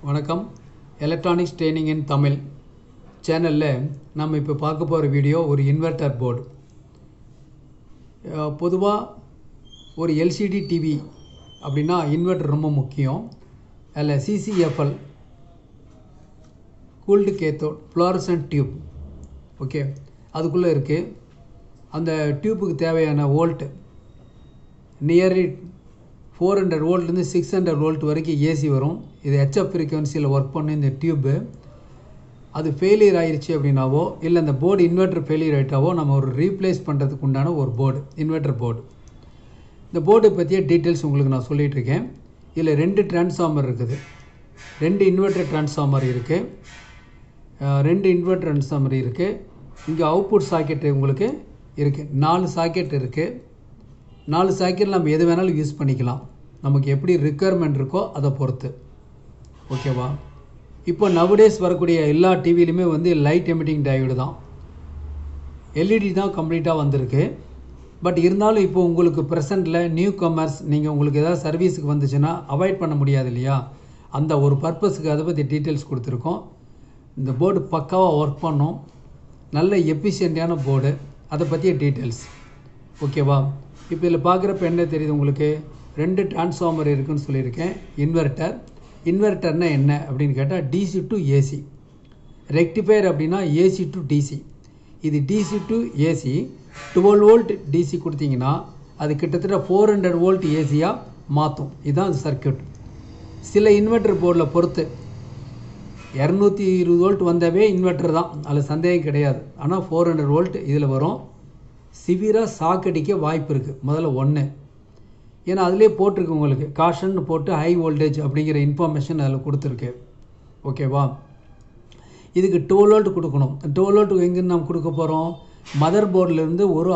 வணக்கம். Electronics training இன் தமிழ் சேனலில் நம்ம இப்போ பார்க்க போகிற வீடியோ ஒரு இன்வெர்ட்டர் போர்டு. பொதுவாக ஒரு எல்சிடி டிவி அப்படின்னா இன்வெர்ட்டர் ரொம்ப முக்கியம். அதில் C.C.F.L cooled cathode fluorescent tube okay அதுக்குள்ளே இருக்குது. அந்த டியூப்புக்கு தேவையான வோல்ட் நியர்லி 400 வோல்ட்லேருந்து 600 வோல்ட் வரைக்கும் ஏசி வரும். இது ஹெச்எஃப் ஃப்ரீக்வன்சியில் ஒர்க் பண்ண இந்த டியூப்பு அது ஃபெயிலியர் ஆயிடுச்சு அப்படின்னாவோ இல்லை அந்த போர்டு இன்வெர்ட்டர் ஃபெயிலியர் ஆகிட்டாவோ நம்ம ஒரு ரீப்ளேஸ் பண்ணுறதுக்கு உண்டான ஒரு போர்டு இன்வெர்ட்டர் போர்டு. இந்த போர்டு பற்றிய டீட்டெயில்ஸ் உங்களுக்கு நான் சொல்லிகிட்ருக்கேன். இதில் 2 டிரான்ஸ்ஃபார்மர் இருக்குது, 2 இன்வெர்ட்டர் டிரான்ஸ்ஃபார்மர் இருக்குது, 2 இன்வெர்ட்டர் டிரான்ஸ்ஃபார்மர் இருக்குது. இங்கே அவுட்புட் சாக்கெட்டு உங்களுக்கு இருக்குது, 4 சாக்கெட் இருக்குது. 4 சாக்கெட் நம்ம எது வேணாலும் யூஸ் பண்ணிக்கலாம், நமக்கு எப்படி ரிக்குயர்மெண்ட் இருக்கோ அதை பொறுத்து. ஓகேவா? இப்போ நவடேஸ் வரக்கூடிய எல்லா டிவிலையுமே வந்து லைட் எமிட்டிங் டயோடு தான், L.E.D தான் கம்ப்ளீட்டாக வந்திருக்கு. பட் இருந்தாலும் இப்போ உங்களுக்கு ப்ரெசண்ட்டில் நியூ கமர்ஸ் நீங்கள் உங்களுக்கு ஏதாவது சர்வீஸுக்கு வந்துச்சுன்னா அவாய்ட் பண்ண முடியாது இல்லையா, அந்த ஒரு பர்பஸுக்கு அதை பற்றி டீட்டெயில்ஸ் கொடுத்துருக்கோம். இந்த போர்டு பக்காவாக ஒர்க் பண்ணோம், நல்ல எஃபிஷியண்ட்டான போர்டு, அதை பற்றிய டீட்டெயில்ஸ். ஓகேவா? இப்போ இதில் பார்க்குறப்ப என்ன தெரியுது உங்களுக்கு, 2 டிரான்ஸ்ஃபார்மர் இருக்குதுன்னு சொல்லியிருக்கேன். இன்வெர்ட்டர்னால் என்ன அப்படின்னு கேட்டால் DC to AC, ரெக்டிஃபையர் அப்படின்னா AC to DC. இது DC to AC 12 volt DC கொடுத்தீங்கன்னா அது கிட்டத்தட்ட 400 வோல்ட் ஏசியாக மாற்றும். இதுதான் சர்க்கியூட். சில இன்வெர்ட்டர் போர்டில் பொறுத்து 220 வோல்ட் வந்தாவே இன்வெர்ட்டர் தான், அதில் சந்தேகம் கிடையாது. ஆனால் 400 வோல்ட் இதில் வரும். சிவியராக சாக்கடிக்க வாய்ப்பு இருக்குது, முதல்ல ஒன்று. ஏன்னா அதிலே போட்டிருக்கு உங்களுக்கு காஷன் போட்டு ஹை வோல்டேஜ் அப்படிங்கிற இன்ஃபர்மேஷன் அதில் கொடுத்துருக்கு. ஓகேவா? இதுக்கு 12 வோல்ட் கொடுக்கணும். 12 வோல்ட் எங்கேருந்து நம்ம கொடுக்க போகிறோம், மதர் போர்டிலேருந்து ஒரு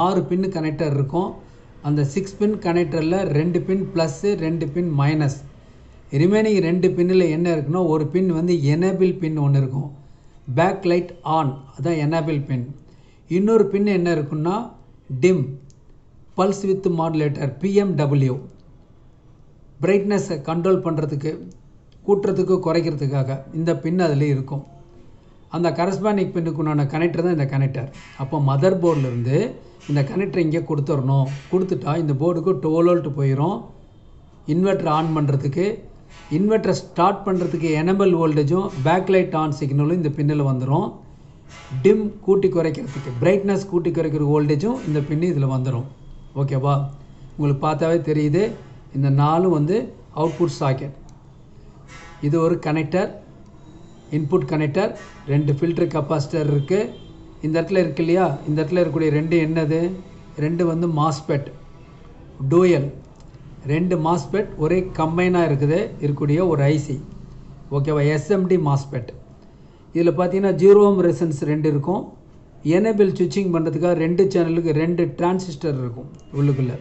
6 பின் கனெக்டர் இருக்கும். அந்த 6 பின் கனெக்டரில் 2 பின் ப்ளஸ்ஸு 2 பின் மைனஸ். ரிமைனிங் 2 பின்னில் என்ன இருக்குன்னா, ஒரு பின் வந்து எனேபிள் பின் ஒன்று இருக்கும், பேக் லைட் ஆன், அதான் எனேபிள் பின். இன்னொரு பின் என்ன இருக்குன்னா dim, pulse with modulator PMW, பிரைட்னஸை கண்ட்ரோல் பண்ணுறதுக்கு, கூட்டுறதுக்கு குறைக்கிறதுக்காக இந்த பின் அதில் இருக்கும். அந்த கரஸ்பாண்டிங் பின்னுக்குண்டான கனெக்டர் தான் இந்த கனெக்டர். அப்போ மதர் போர்டிலேருந்து இந்த கனெக்டர் இங்கே கொடுத்துடணும். கொடுத்துட்டா இந்த போர்டுக்கு 12 வோல்ட் போயிடும். இன்வெர்ட்டர் ஆன் பண்ணுறதுக்கு, இன்வெர்ட்டரை ஸ்டார்ட் பண்ணுறதுக்கு எனேபிள் வோல்டேஜும் பேக்லைட் ஆன் சிக்னலும் இந்த பின்னில் வந்துடும். டிம் கூட்டி குறைக்கிறதுக்கு, பிரைட்னஸ் கூட்டி குறைக்கிற வோல்டேஜும் இந்த பின்னு இதில் வந்துடும். ஓகேவா? உங்களுக்கு பார்த்தாவே தெரியுது, இந்த 4 வந்து அவுட்புட் சாக்கெட். இது ஒரு connector, input connector, 2 filter capacitor இருக்குது. இந்த இடத்துல இருக்கு இல்லையா, இந்த இடத்துல இருக்கக்கூடிய 2 என்னது, 2 வந்து மாஸ்பெட் டூயல், 2 மாஸ்பெட் ஒரே கம்பைனாக இருக்கக்கூடிய ஒரு ஐசி. ஓகேவா? SMD MOSFET. இதில் பார்த்தீங்கன்னா 0 ohm ரெசன்ஸ் 2 இருக்கும். எனேபிள் சுவிட்சிங் பண்ணுறதுக்காக 2 சேனலுக்கு 2 டிரான்சிஸ்டர் இருக்கும் உள்ளுக்குள்ளே.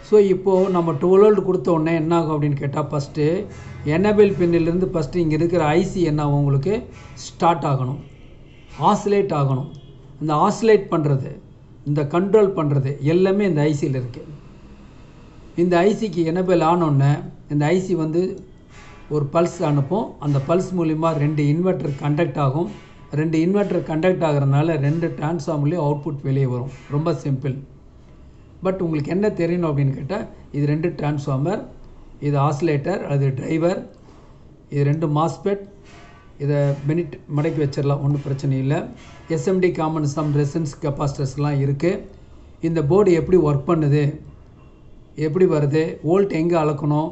ஸோ இப்போது நம்ம 12 வோல்ட் கொடுத்த உடனே என்ன ஆகும் அப்படின்னு கேட்டால், ஃபஸ்ட்டு எனேபிள் பின்னிலேருந்து ஃபஸ்ட்டு இங்கே இருக்கிற ஐசி என்ன ஆகும், உங்களுக்கு ஸ்டார்ட் ஆகணும், ஆசிலேட் ஆகணும். இந்த ஆசிலேட் பண்ணுறது, இந்த கண்ட்ரோல் பண்ணுறது எல்லாமே இந்த ஐசியில் இருக்குது. இந்த ஐசிக்கு எனேபிள் ஆனோடனே இந்த ஐசி வந்து ஒரு பல்ஸ் அனுப்பும். அந்த பல்ஸ் மூலிமா 2 இன்வெர்ட்டர் கண்டக்ட் ஆகும். 2 இன்வெர்ட்டர் கண்டக்ட் ஆகிறதுனால 2 டிரான்ஸ்ஃபார்மர்லேயும் அவுட்புட் வெளியே வரும். ரொம்ப சிம்பிள். பட் உங்களுக்கு என்ன தெரியணும் அப்படின்னு கேட்டால், இது 2 டிரான்ஸ்ஃபார்மர், இது ஆசிலேட்டர், அது டிரைவர், இது 2 மாஸ்பெட். இதை மினிட் மடக்கி வச்சிடலாம், ஒன்றும் பிரச்சனை இல்லை. SMD காமன் சம் ரெசன்ஸ் கெப்பாசிட்டர்ஸ்லாம் இருக்குது. இந்த போர்டு எப்படி ஒர்க் பண்ணுது, எப்படி வருது, வோல்ட் எங்கே அளக்கணும்,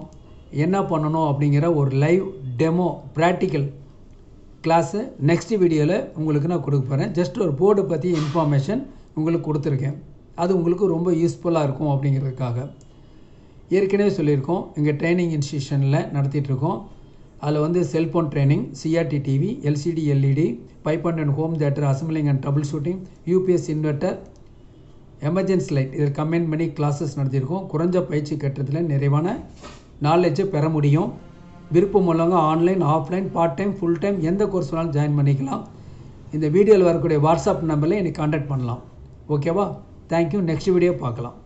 என்ன பண்ணணும் அப்படிங்கிற ஒரு live demo practical class next வீடியோவில் உங்களுக்கு நான் கொடுக்க போகிறேன். ஜஸ்ட் ஒரு போர்டை பற்றி இன்ஃபர்மேஷன் உங்களுக்கு கொடுத்துருக்கேன், அது உங்களுக்கு ரொம்ப யூஸ்ஃபுல்லாக இருக்கும் அப்படிங்கிறதுக்காக. ஏற்கனவே சொல்லியிருக்கோம், எங்கள் ட்ரைனிங் இன்ஸ்டியூஷனில் நடத்திட்டுருக்கோம். அதில் வந்து cellphone training, CRT-TV, LCD LED, pipe and home theatre assembling and trouble shooting, UPS inverter, emergency light, இதில் கம்பைன் பண்ணி கிளாஸஸ் நடத்தியிருக்கோம். குறைஞ்ச பயிற்சி கட்டத்தில் நிறைவான நாலேஜை பெற முடியும். விருப்பம் உள்ளவங்க online, offline, part time, full time எந்த கோர்ஸ் வேணாலும் ஜாயின் பண்ணிக்கலாம். இந்த வீடியோவில் வரக்கூடிய வாட்ஸ்அப் நம்பரில் என்னை கான்டாக்ட் பண்ணலாம். ஓகேவா? தேங்க்யூ. நெக்ஸ்ட் வீடியோ பார்க்கலாம்.